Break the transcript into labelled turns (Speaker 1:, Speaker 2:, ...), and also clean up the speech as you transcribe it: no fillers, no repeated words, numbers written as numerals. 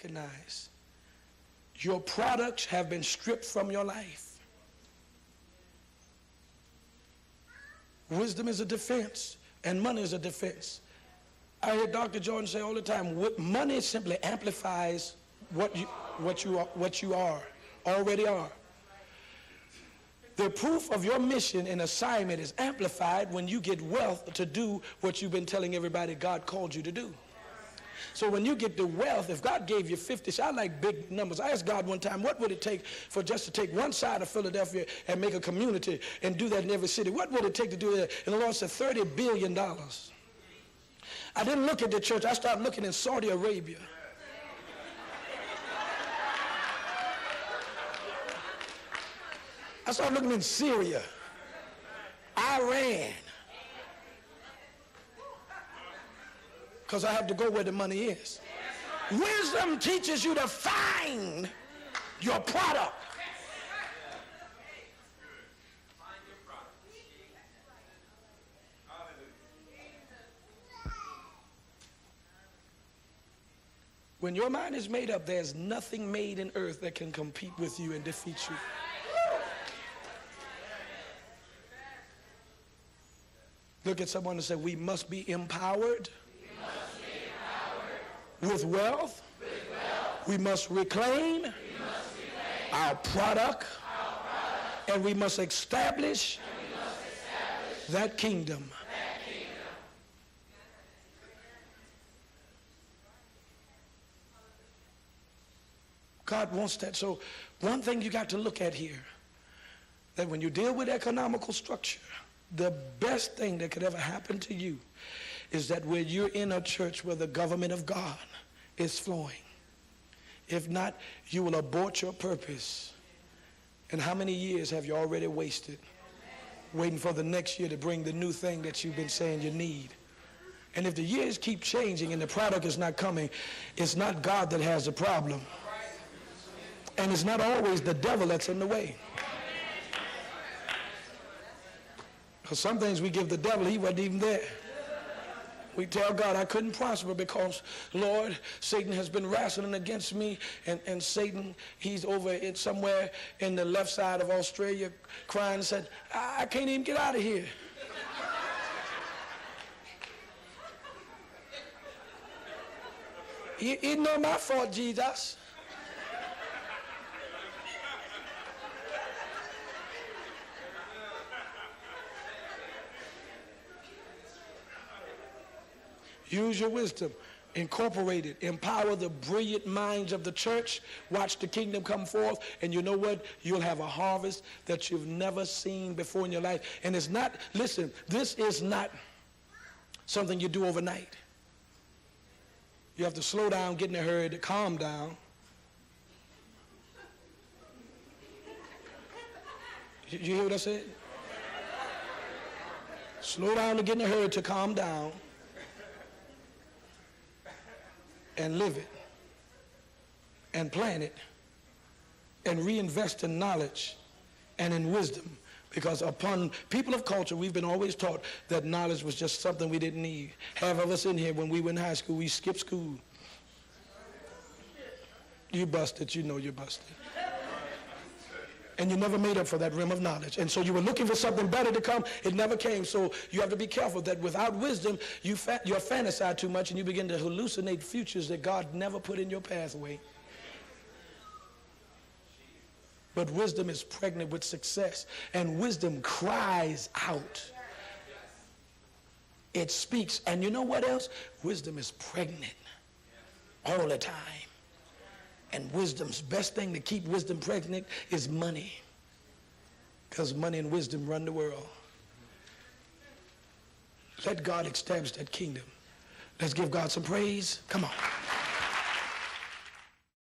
Speaker 1: recognize your products have been stripped from your life. Wisdom is a defense, and money is a defense. I hear Dr. Jordan say all the time, money simply amplifies what you already are. The proof of your mission and assignment is amplified when you get wealth to do what you've been telling everybody God called you to do. So when you get the wealth, if God gave you 50, I like big numbers. I asked God one time, what would it take for just to take one side of Philadelphia and make a community and do that in every city? What would it take to do that? And the Lord said, $30 billion. I didn't look at the church. I started looking in Saudi Arabia. I started looking in Syria, Iran, because I have to go where the money is. Wisdom teaches you to find your product. When your mind is made up, there's nothing made in earth that can compete with you and defeat you. Look at someone and say, we must be empowered, with wealth. We must reclaim our product, and we must establish that kingdom. God wants that. So one thing you got to look at here, that when you deal with economical structure, the best thing that could ever happen to you is that when you're in a church where the government of God is flowing. If not, you will abort your purpose. And how many years have you already wasted waiting for the next year to bring the new thing that you've been saying you need? And if the years keep changing and the product is not coming, it's not God that has the problem. And it's not always the devil that's in the way. Because some things we give the devil, he wasn't even there. We tell God, I couldn't prosper because, Lord, Satan has been wrestling against me. And Satan, he's over somewhere in the left side of Australia crying and said, I can't even get out of here. It's not my fault, Jesus. Use your wisdom, incorporate it, empower the brilliant minds of the church, watch the kingdom come forth, and you know what? You'll have a harvest that you've never seen before in your life. And it's not, listen, this is not something you do overnight. You have to slow down, get in a hurry, to calm down. You hear what I said? Slow down to get in a hurry, to calm down. And live it, and plan it, and reinvest in knowledge and in wisdom. Because upon people of culture, we've been always taught that knowledge was just something we didn't need. Half of us in here, when we were in high school, we skipped school. You busted, you know you're busted. And you never made up for that rim of knowledge. And so you were looking for something better to come. It never came. So you have to be careful that without wisdom, you fantasize too much and you begin to hallucinate futures that God never put in your pathway. But wisdom is pregnant with success. And wisdom cries out. It speaks. And you know what else? Wisdom is pregnant all the time. And wisdom's best thing to keep wisdom pregnant is money. Because money and wisdom run the world. Let God establish that kingdom. Let's give God some praise. Come on.